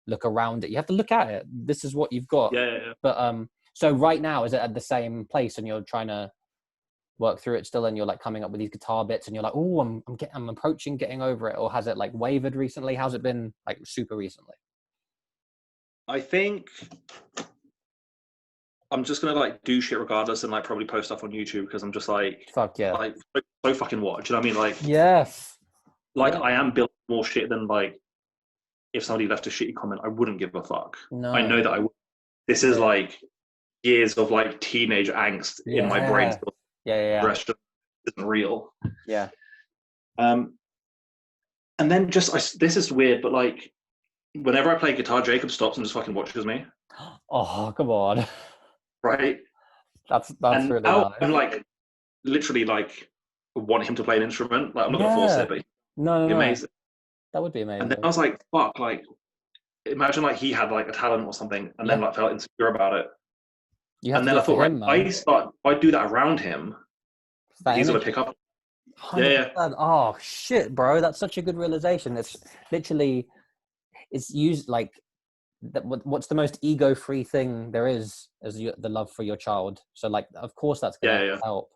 look around it, you have to look at it. This is what you've got. Yeah. But so right now, is it at the same place, and you're trying to work through it still, and you're like coming up with these guitar bits, and you're like, oh, I'm approaching getting over it, or has it like wavered recently? How's it been like super recently? I think I'm just gonna like do shit regardless, and like probably post stuff on YouTube, because I'm just like, fuck yeah, like so fucking what? Do you know what I mean? Like yes, like I am built more shit than like if somebody left a shitty comment, I wouldn't give a fuck. No. I know that I would. This is like years of like teenage angst in my brain. Yeah. The rest isn't real. Yeah. And then this is weird, but like whenever I play guitar, Jacob stops and just fucking watches me. Oh, come on. Right. That's and really now nice. I'm like literally like want him to play an instrument. Like I'm not gonna force it, but no, amazing. That would be amazing. And then I was like, fuck, like imagine like he had like a talent or something, and then like felt insecure about it. And then I thought, right, if I do that around him, he's gonna pick up. 100%. Oh shit, bro, that's such a good realization. It's literally, it's used like what's the most ego-free thing there is the love for your child. So like, of course that's gonna help.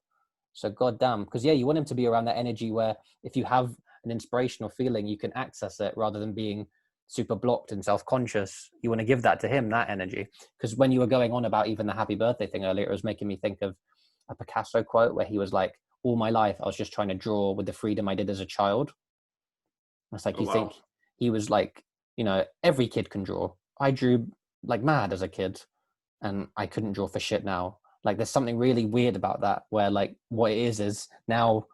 So goddamn, because you want him to be around that energy where if you have an inspirational feeling, you can access it rather than being super blocked and self-conscious. You want to give that to him, that energy. Because when you were going on about even the happy birthday thing earlier, it was making me think of a Picasso quote where he was like, all my life I was just trying to draw with the freedom I did as a child. It's like, think he was like, every kid can draw. I drew like mad as a kid and I couldn't draw for shit now. Like there's something really weird about that where like what it is now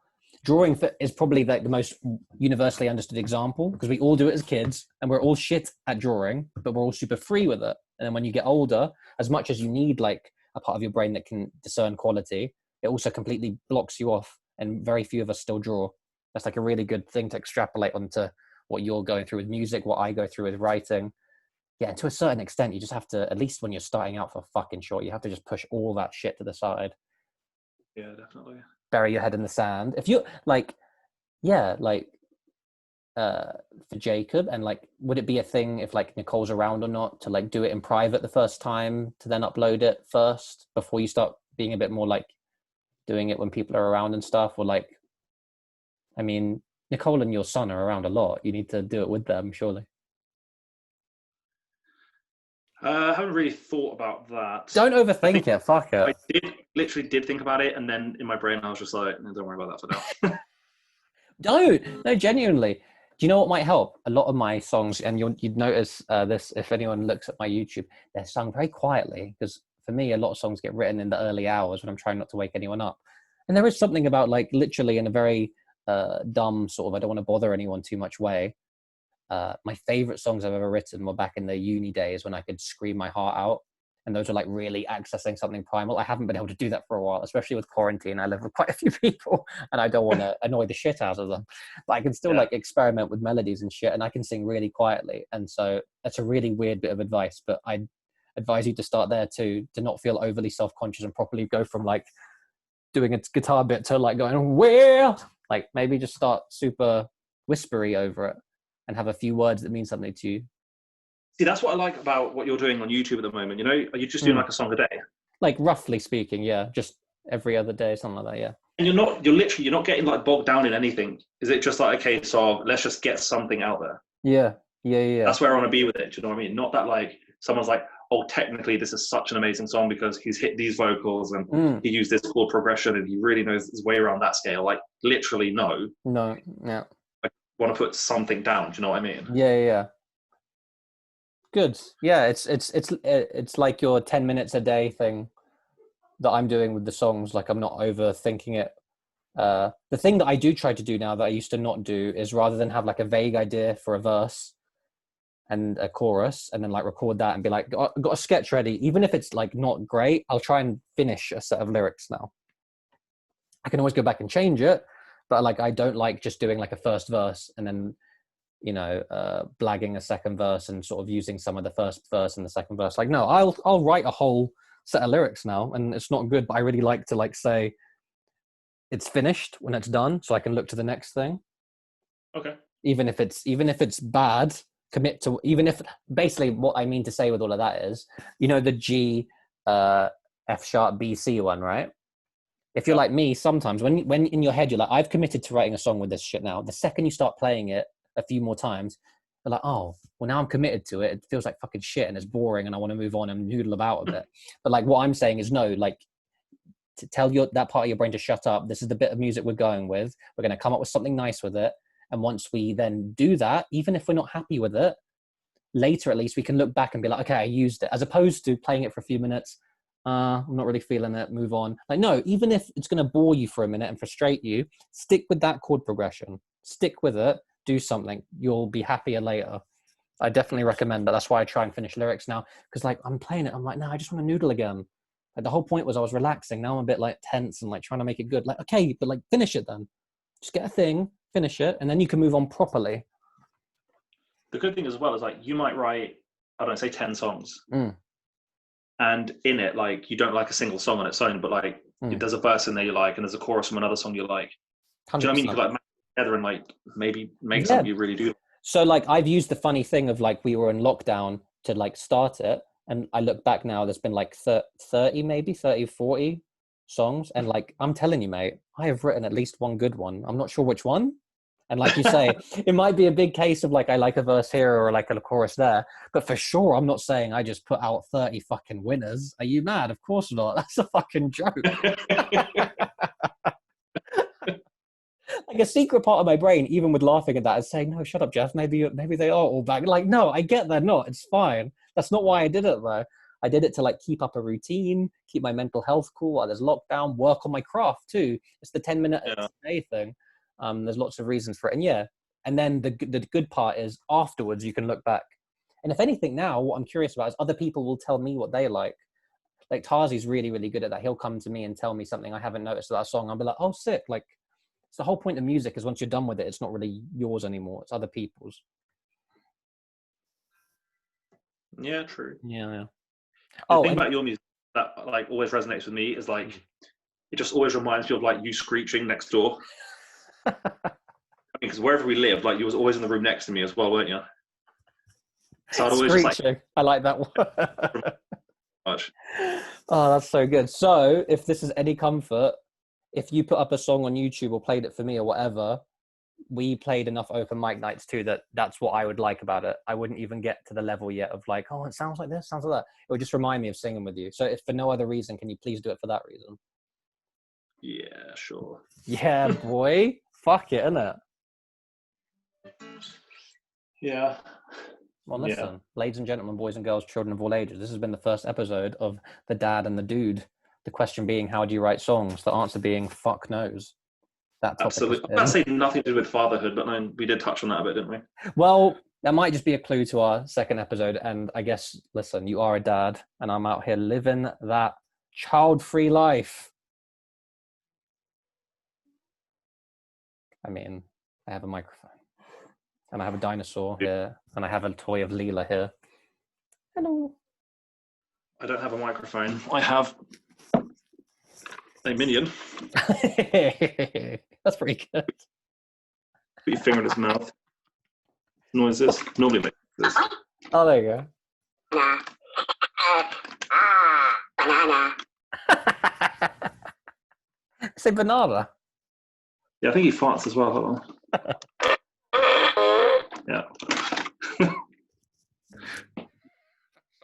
drawing is probably like the most universally understood example because we all do it as kids and we're all shit at drawing, but we're all super free with it. And then when you get older, as much as you need like a part of your brain that can discern quality, it also completely blocks you off, and very few of us still draw. That's like a really good thing to extrapolate onto what you're going through with music, what I go through with writing. Yeah, and to a certain extent, you just have to, at least when you're starting out for fucking short, you have to just push all that shit to the side. Yeah, definitely. Bury your head in the sand. If you for Jacob, and like, would it be a thing if like Nicole's around or not to like do it in private the first time to then upload it first before you start being a bit more like doing it when people are around and stuff? Or like, I mean, Nicole and your son are around a lot. You need to do it with them, surely. I haven't really thought about that. Don't overthink it. Fuck it. I literally did think about it, and then in my brain I was just like, no, don't worry about that for now. No, genuinely. Do you know what might help? A lot of my songs, and you'd notice this if anyone looks at my YouTube, they're sung very quietly, because for me, a lot of songs get written in the early hours when I'm trying not to wake anyone up. And there is something about like literally in a very dumb sort of, I don't want to bother anyone too much way. My favorite songs I've ever written were back in the uni days when I could scream my heart out. And those are like really accessing something primal. I haven't been able to do that for a while, especially with quarantine. I live with quite a few people and I don't want to annoy the shit out of them. But I can still like experiment with melodies and shit, and I can sing really quietly. And so that's a really weird bit of advice, but I advise you to start there too, to not feel overly self-conscious and properly go from like doing a guitar bit to like going, well, like maybe just start super whispery over it and have a few words that mean something to you. See, that's what I like about what you're doing on YouTube at the moment. You know, are you just doing like a song a day? Like roughly speaking, yeah, just every other day, something like that, yeah. And you're not getting like bogged down in anything. Is it just like a case of let's just get something out there? Yeah. That's where I want to be with it. Do you know what I mean? Not that like someone's like, oh, technically this is such an amazing song because he's hit these vocals and he used this chord progression and he really knows his way around that scale. Like literally, no. Yeah. I want to put something down. Do you know what I mean? Yeah. Good. Yeah, it's like your 10 minutes a day thing that I'm doing with the songs. Like I'm not overthinking it. The thing that I do try to do now that I used to not do is rather than have like a vague idea for a verse and a chorus and then like record that and be like, got a sketch ready. Even if it's like not great, I'll try and finish a set of lyrics now. I can always go back and change it, but like I don't like just doing like a first verse and then blagging a second verse and sort of using some of the first verse and the second verse. Like, no, I'll write a whole set of lyrics now, and it's not good, but I really like to like say it's finished when it's done, so I can look to the next thing. Okay. Even if it's bad, commit to. Even if basically what I mean to say with all of that is, the G, F sharp, B, C one, right? If you're like me, sometimes when in your head you're like, I've committed to writing a song with this shit now. The second you start playing it a few more times, you're like, oh, well, now I'm committed to it. It feels like fucking shit and it's boring and I want to move on and noodle about a bit. But like what I'm saying is no, like to tell that part of your brain to shut up. This is the bit of music we're going with. We're going to come up with something nice with it. And once we then do that, even if we're not happy with it, later at least we can look back and be like, okay, I used it, as opposed to playing it for a few minutes. I'm not really feeling it. Move on. Like, no, even if it's going to bore you for a minute and frustrate you, stick with that chord progression. Stick with it. Do something. You'll be happier later. I definitely recommend that. That's why I try and finish lyrics now. Because like I'm playing it, I'm like, no, I just want to noodle again. Like the whole point was I was relaxing. Now I'm a bit like tense and like trying to make it good. Like, okay, but like finish it then. Just get a thing, finish it, and then you can move on properly. The good thing as well is like you might write, I don't know, say 10 songs. Mm. And in it, like you don't like a single song on its own, but like there's a verse in there you like, and there's a chorus from another song you like. 100%. Do you know what I mean? You could like match it together and like maybe make something you really do. So like I've used the funny thing of like we were in lockdown to like start it, and I look back now, there's been like 30 maybe 30 40 songs, and like I'm telling you, mate, I have written at least one good one. I'm not sure which one. And like you say, it might be a big case of like I like a verse here or like a chorus there, but for sure I'm not saying I just put out 30 fucking winners. Are you mad? Of course not. That's a fucking joke. Like a secret part of my brain, even with laughing at that, is saying, "No, shut up, Jeff. Maybe they are all back." Like, no, I get they're not. It's fine. That's not why I did it though. I did it to like keep up a routine, keep my mental health cool while there's lockdown, work on my craft too. It's the 10-minute a day thing. There's lots of reasons for it, and and then the good part is afterwards you can look back. And if anything, now what I'm curious about is other people will tell me what they like. Like Tarzi's really really good at that. He'll come to me and tell me something I haven't noticed about a song. I'll be like, oh sick, like. It's the whole point of music is once you're done with it, it's not really yours anymore. It's other people's. Yeah, true. Yeah. The thing about your music that like always resonates with me is like it just always reminds me of like you screeching next door. Because wherever we lived, like you was always in the room next to me as well, weren't you? So I'd always screeching. Just like, I like that one. Much. Oh, that's so good. So if this is any comfort, if you put up a song on YouTube or played it for me or whatever, we played enough open mic nights too that's what I would like about it. I wouldn't even get to the level yet of like, oh, it sounds like this, sounds like that. It would just remind me of singing with you. So if for no other reason, can you please do it for that reason? Yeah, sure. Yeah, boy. Fuck it, innit? Yeah. Well, listen, ladies and gentlemen, boys and girls, children of all ages, this has been the first episode of The Dad and the Dude. The question being, how do you write songs? The answer being, fuck knows. That topic. Absolutely. I'd say nothing to do with fatherhood, but no, we did touch on that a bit, didn't we? Well, that might just be a clue to our second episode. And I guess, listen, you are a dad, and I'm out here living that child-free life. I mean, I have a microphone, and I have a dinosaur here, and I have a toy of Leela here. Hello. I don't have a microphone. I have a minion. That's pretty good. Put your finger in his mouth. Noises. Normally makes this. Oh, there you go. Banana. Say banana. Yeah, I think he farts as well. Hold on. Yeah.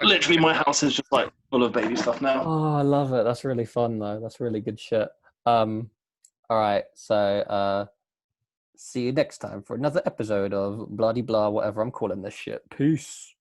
Literally, my house is just like full of baby stuff now. Oh, I love it. That's really fun, though. That's really good shit. All right. So, see you next time for another episode of Bloody Blah, whatever I'm calling this shit. Peace.